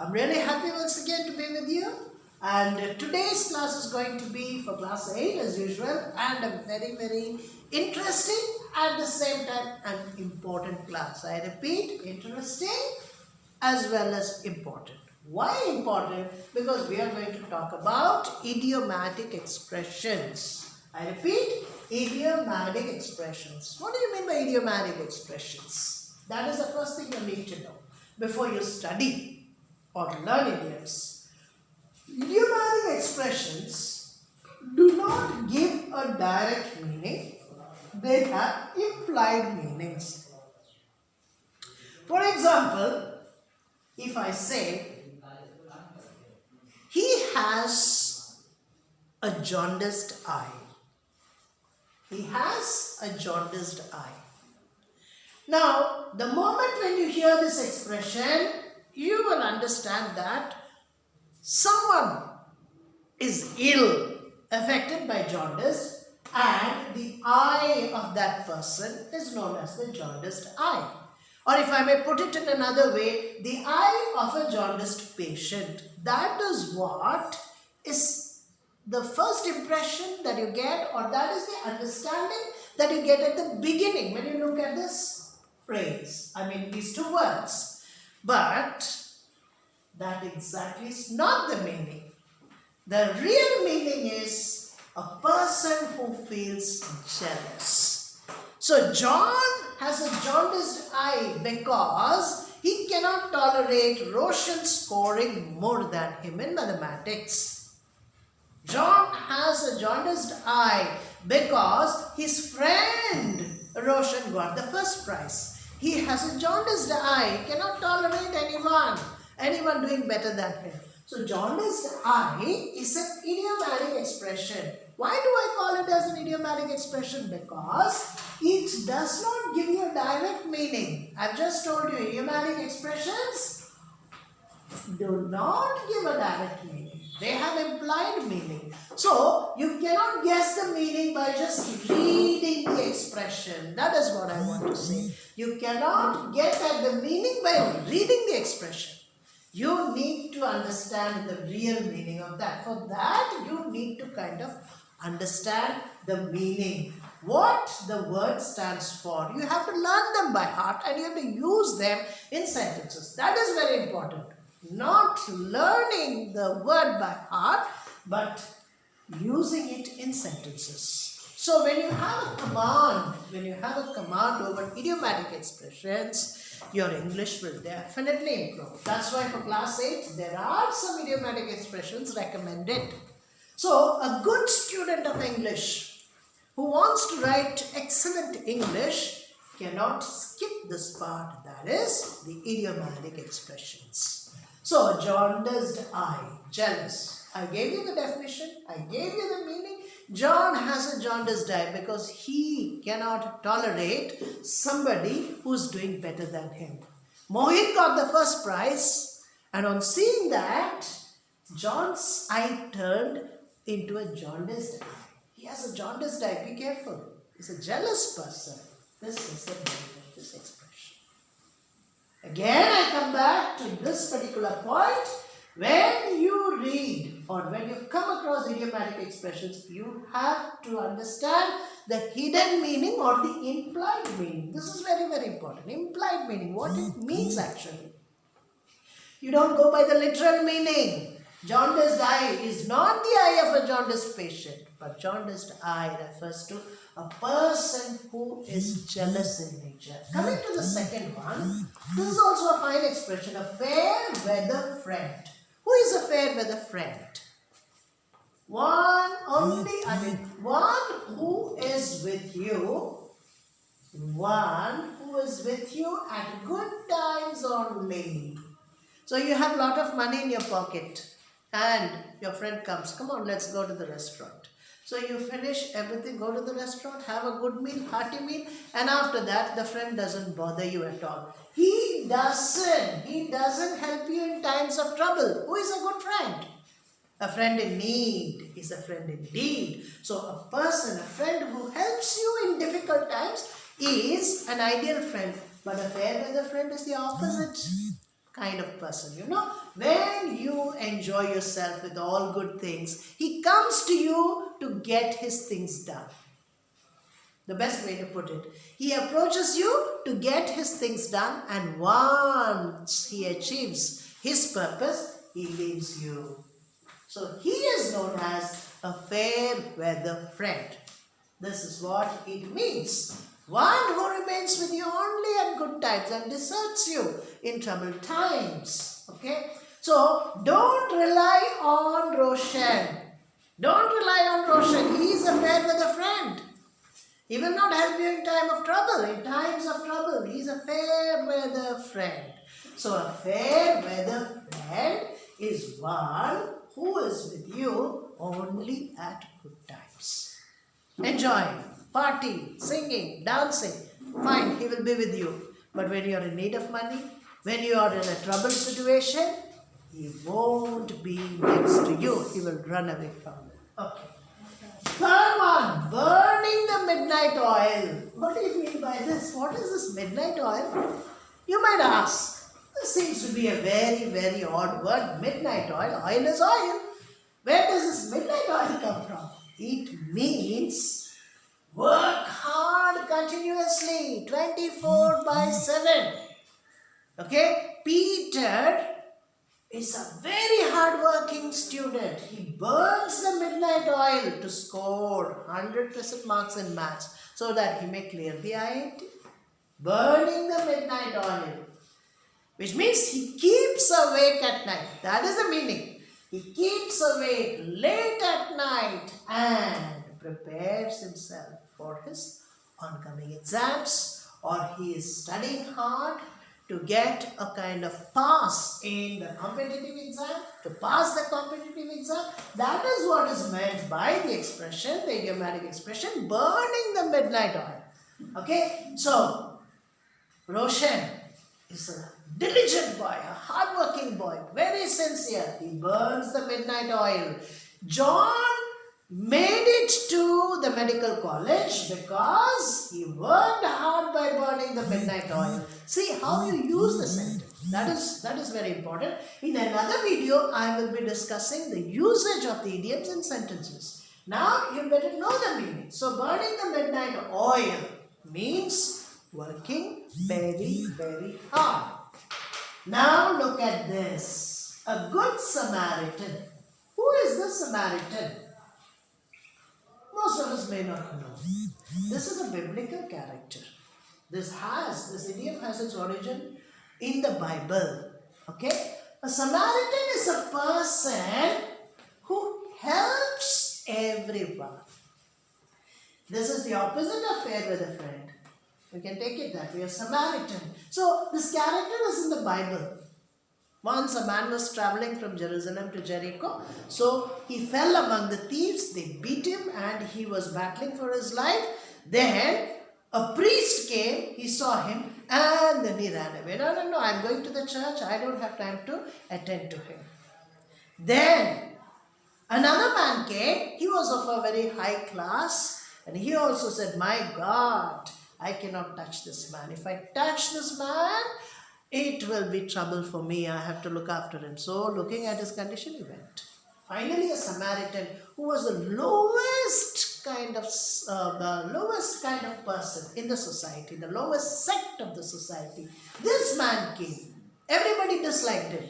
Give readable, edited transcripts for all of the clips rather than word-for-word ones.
I'm really happy once again to be with you, and today's class is going to be for class 8 as usual, and a very interesting at the same time an important class. I repeat, interesting as well as important. Why important? Because we are going to talk about idiomatic expressions. I repeat, idiomatic expressions. What do you mean by idiomatic expressions? That is the first thing you need to know before you study or learn idioms. Idiomatic expressions do not give a direct meaning. They have implied meanings. For example, if I say, he has a jaundiced eye. He has a jaundiced eye. Now, the moment when you hear this expression, you will understand that someone is ill, affected by jaundice, and the eye of that person is known as the jaundiced eye. Or if I may put it in another way, the eye of a jaundiced patient. That is what is the first impression that you get, or that is the understanding that you get at the beginning when you look at this phrase. I mean these two words. But that exactly is not the meaning. The real meaning is a person who feels jealous. So John has a jaundiced eye because he cannot tolerate Roshan scoring more than him in mathematics. John has a jaundiced eye because his friend Roshan got the first prize. He has a jaundiced eye. He cannot tolerate anyone doing better than him. So jaundiced eye is an idiomatic expression. Why do I call it as an idiomatic expression? Because it does not give you a direct meaning. I've just told you idiomatic expressions do not give a direct meaning. They have implied meaning. So you cannot guess the meaning by just reading the expression. That is what I want to say. You cannot get at the meaning by reading the expression. You need to understand the real meaning of that. For that, you need to kind of understand the meaning, what the word stands for. You have to learn them by heart and you have to use them in sentences. That is very important. Not learning the word by heart, but using it in sentences. So when you have a command over idiomatic expressions, your English will definitely improve. That's why for class 8, there are some idiomatic expressions recommended. So a good student of English who wants to write excellent English cannot skip this part, that is the idiomatic expressions. So jaundiced eye, jealous. I gave you the definition, I gave you the meaning. John has a jaundiced eye because he cannot tolerate somebody who's doing better than him. Mohit got the first prize, and on seeing that, John's eye turned into a jaundiced eye. He has a jaundiced eye, be careful. He's a jealous person. This is the meaning of this expression. Again, I come back to this particular point. When you read or when you come across idiomatic expressions, you have to understand the hidden meaning or the implied meaning. This is very important. Implied meaning, what it means actually. You don't go by the literal meaning. Jaundiced eye is not the eye of a jaundiced patient, but jaundiced eye refers to a person who is jealous in nature. Coming to the second one, this is also a fine expression, a fair weather friend. Who is a fair weather friend? One who is with you. One who is with you at good times only. So you have a lot of money in your pocket and your friend comes, come on, let's go to the restaurant. So you finish everything, go to the restaurant, have a good meal, hearty meal, and after that the friend doesn't bother you at all. He doesn't help you in times of trouble. Who is a good friend? A friend in need is a friend indeed. So a friend who helps you in difficult times is an ideal friend. But a fair weather friend is the opposite. kind of person. When you enjoy yourself with all good things, he comes to you to get his things done. The best way to put it. He approaches you to get his things done, and once he achieves his purpose, he leaves you. So he is known as a fair weather friend. This is what it means. One who remains with you only at good times and deserts you in troubled times. Okay? So don't rely on Roshan. Don't rely on Roshan. He is a fair weather friend. He will not help you in time of trouble. In times of trouble, he is a fair weather friend. So a fair weather friend is one who is with you only at good times. Enjoying, party, singing, dancing, fine, he will be with you. But when you are in need of money, when you are in a troubled situation, he won't be next to you. He will run away from you. Okay. Third one, burning the midnight oil. What do you mean by this? What is this midnight oil? You might ask. This seems to be a very, very odd word. Midnight oil. Oil is oil. Where does this midnight oil come from? It means work hard continuously, 24/7. Okay? Peter is a very hard-working student. He burns the midnight oil to score 100% marks in maths so that he may clear the IIT. Burning the midnight oil, which means he keeps awake at night. That is the meaning. He keeps awake late at night and prepares himself for his oncoming exams, or he is studying hard to get a kind of pass in the competitive exam, to pass the competitive exam. That is what is meant by the expression, the idiomatic expression, burning the midnight oil. Okay, so Roshan is a diligent boy, a hardworking boy, very sincere. He burns the midnight oil. John made it to the medical college because he worked hard by burning the midnight oil. See how you use the sentence. That is very important. In another video, I will be discussing the usage of the idioms in sentences. Now, you better know the meaning. So, burning the midnight oil means working very, very hard. Now, look at this. A good Samaritan. Who is the Samaritan? Most of us may not know. This is a biblical character. This idiom has its origin in the Bible. Okay? A Samaritan is a person who helps everyone. This is the opposite of fair weather friend. We can take it that way, a Samaritan. So, this character is in the Bible. Once a man was traveling from Jerusalem to Jericho. So, he fell among the thieves. They beat him and he was battling for his life. Then, a priest came. He saw him and then he ran away. No, I'm going to the church. I don't have time to attend to him. Then, another man came. He was of a very high class. And he also said, my God, I cannot touch this man. If I touch this man, it will be trouble for me. I have to look after him. So, looking at his condition, he went. Finally, a Samaritan who was the lowest kind of person in the society, the lowest sect of the society. This man came. Everybody disliked him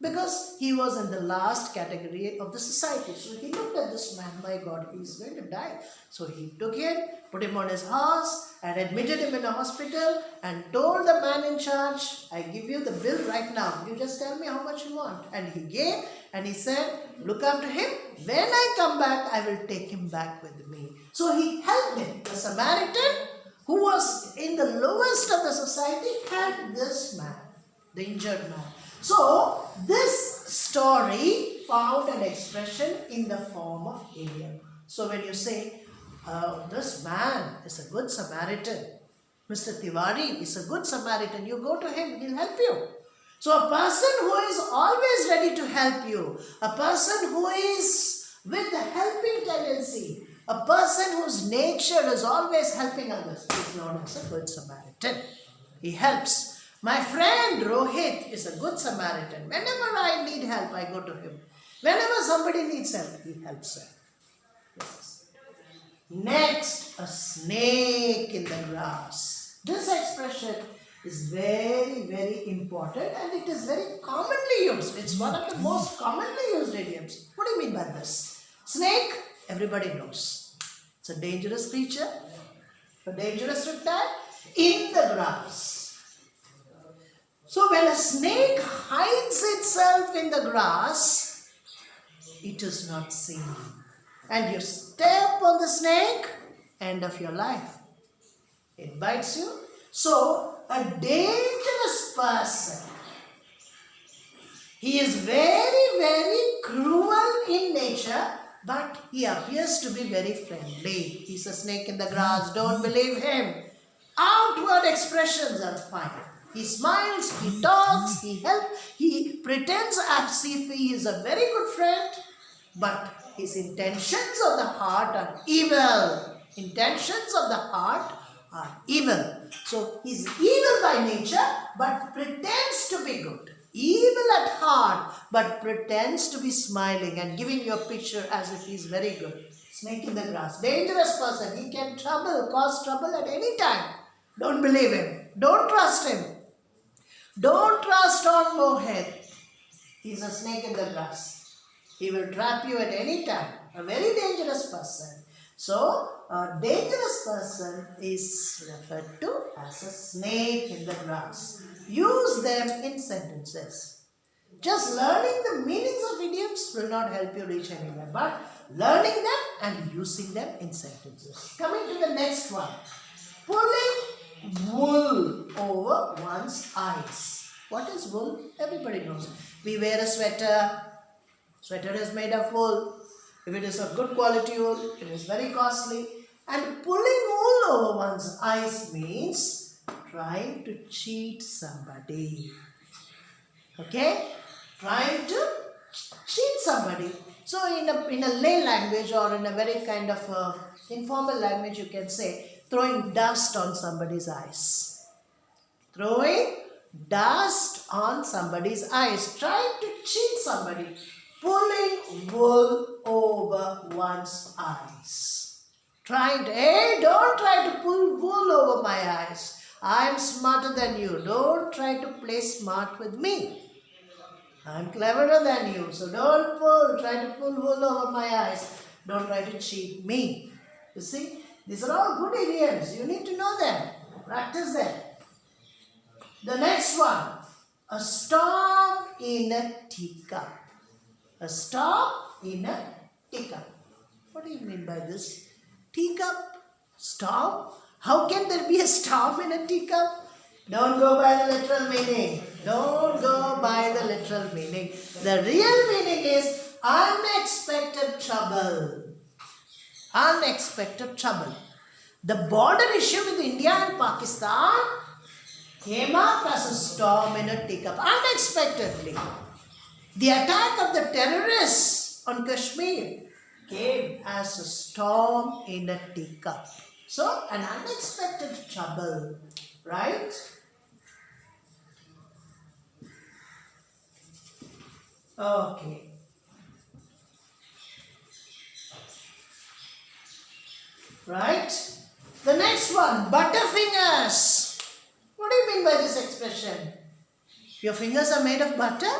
because he was in the last category of the society. So he looked at this man, my God, he is going to die. So he took him, put him on his horse and admitted him in a hospital and told the man in charge, I give you the bill right now. You just tell me how much you want. And he gave and he said, look after him. When I come back, I will take him back with me. So he helped him. The Samaritan, who was in the lowest of the society, helped this man, the injured man. So, this story found an expression in the form of idiom. So, when you say, this man is a good Samaritan, Mr. Tiwari is a good Samaritan, you go to him, he'll help you. So, a person who is always ready to help you, a person who is with a helping tendency, a person whose nature is always helping others, is known as a good Samaritan. He helps. My friend Rohit is a good Samaritan. Whenever I need help, I go to him. Whenever somebody needs help, he helps them. Yes. Next, a snake in the grass. This expression is very, very important and it is very commonly used. It's one of the most commonly used idioms. What do you mean by this? Snake, everybody knows. It's a dangerous creature, a dangerous reptile in the grass. So when a snake hides itself in the grass, it is not seen. And you step on the snake, end of your life. It bites you. So, a dangerous person. He is very, very cruel in nature, but he appears to be very friendly. He's a snake in the grass. Don't believe him. Outward expressions are fine. He smiles, he talks, he helps, he pretends as if he is a very good friend, but his intentions of the heart are evil. Intentions of the heart are evil. So he's evil by nature, but pretends to be good. Evil at heart, but pretends to be smiling and giving you a picture as if he's very good. Snake in the grass. Dangerous person. He can cause trouble at any time. Don't believe him. Don't trust him. Don't trust on Mohit. He's a snake in the grass. He will trap you at any time. A very dangerous person. So, a dangerous person is referred to as a snake in the grass. Use them in sentences. Just learning the meanings of idioms will not help you reach anywhere, but learning them and using them in sentences. Coming to the next one. Pulling wool over one's eyes. What is wool? Everybody knows. We wear a sweater. Sweater is made of wool. If it is of good quality wool, it is very costly. And pulling wool over one's eyes means trying to cheat somebody. Okay? Trying to cheat somebody. So in a lay language or in a very kind of informal language, you can say throwing dust on somebody's eyes. Throwing dust on somebody's eyes. Trying to cheat somebody. Pulling wool over one's eyes. Hey, don't try to pull wool over my eyes. I'm smarter than you. Don't try to play smart with me. I'm cleverer than you. So don't try to pull wool over my eyes. Don't try to cheat me. You see, these are all good idioms. You need to know them. Practice them. The next one. A storm in a teacup. A storm in a teacup. What do you mean by this? Teacup? Storm? How can there be a storm in a teacup? Don't go by the literal meaning. Don't go by the literal meaning. The real meaning is unexpected trouble. Unexpected trouble. The border issue with India and Pakistan came up as a storm in a teacup. Unexpectedly. The attack of the terrorists on Kashmir came as a storm in a teacup. So, an unexpected trouble, right? Okay. Right? The next one, butterfingers. What do you mean by this expression? Your fingers are made of butter?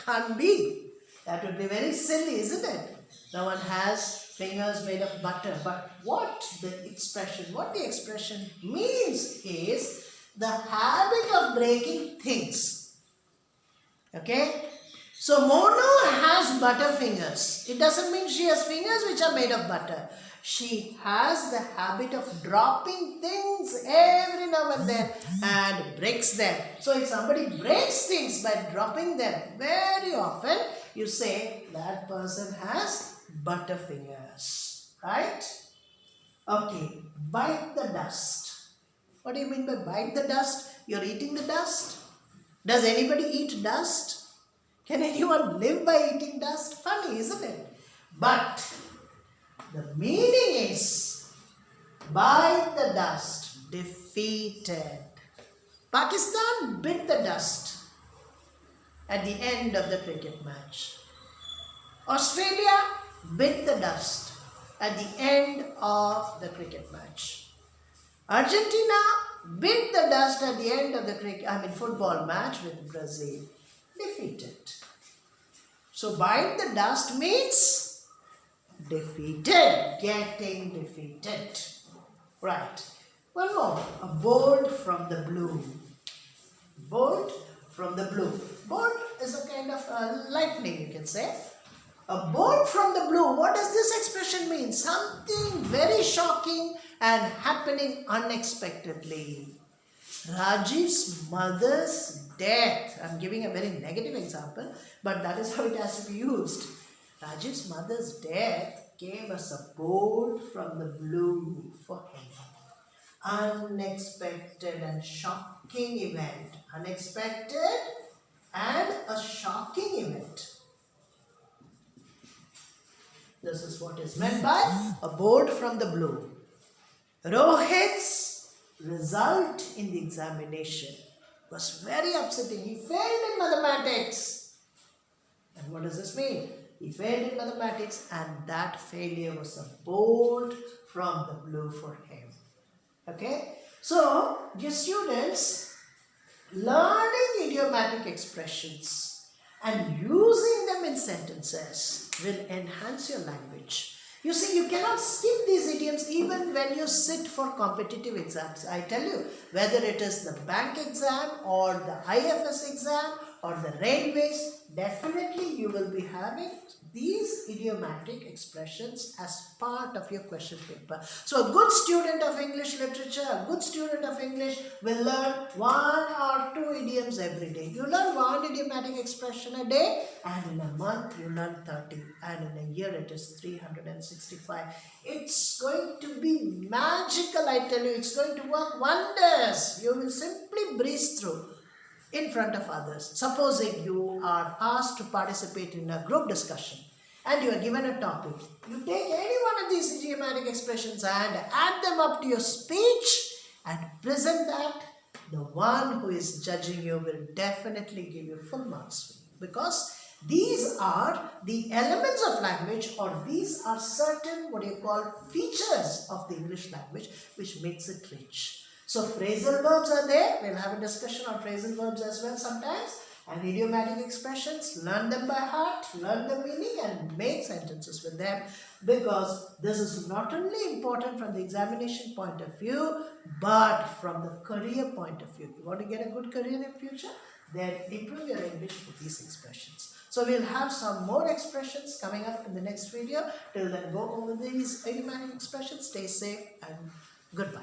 Can't be. That would be very silly, isn't it? No one has fingers made of butter. But what the expression means is the habit of breaking things. Okay? So Monu has butter fingers. It doesn't mean she has fingers which are made of butter. She has the habit of dropping things every now and then and breaks them. So if somebody breaks things by dropping them very often, you say that person has butterfingers. Right? Okay. Bite the dust. What do you mean by bite the dust? You're eating the dust? Does anybody eat dust? Can anyone live by eating dust? Funny, isn't it? But the meaning is bite the dust, defeated. Pakistan bit the dust at the end of the cricket match. Australia bit the dust at the end of the cricket match. Argentina bit the dust at the end of the football match with Brazil. Defeated. So bite the dust means defeated, getting defeated. Right. One more. A bolt from the blue. Bolt from the blue. Bolt is a kind of lightning, you can say. A bolt from the blue. What does this expression mean? Something very shocking and happening unexpectedly. Rajiv's mother's death. I'm giving a very negative example, but that is how it has to be used. Rajiv's mother's death came as a bolt from the blue for him. Unexpected and shocking event. Unexpected and a shocking event. This is what is meant by a bolt from the blue. Rohit's result in the examination was very upsetting. He failed in mathematics. And what does this mean? He failed in mathematics, and that failure was a bolt from the blue for him. Okay? So, dear students, learning idiomatic expressions and using them in sentences will enhance your language. You see, you cannot skip these idioms even when you sit for competitive exams. I tell you, whether it is the bank exam or the IFS exam or the railways, definitely you will be having these idiomatic expressions as part of your question paper. So a good student of English literature, a good student of English will learn 1 or 2 idioms every day. You learn 1 idiomatic expression a day, and in a month you learn 30, and in a year it is 365. It's going to be magical, I tell you. It's going to work wonders. You will simply breeze through in front of others. Supposing you are asked to participate in a group discussion and you are given a topic, you take any one of these idiomatic expressions and add them up to your speech and present that. The one who is judging you will definitely give you full marks, because these are the elements of language, or these are certain features of the English language which makes it rich. So phrasal verbs are there. We'll have a discussion on phrasal verbs as well sometimes. And idiomatic expressions, learn them by heart, learn the meaning and make sentences with them, because this is not only important from the examination point of view, but from the career point of view. You want to get a good career in future? Then improve your English with these expressions. So we'll have some more expressions coming up in the next video. Till then, go over these idiomatic expressions. Stay safe and goodbye.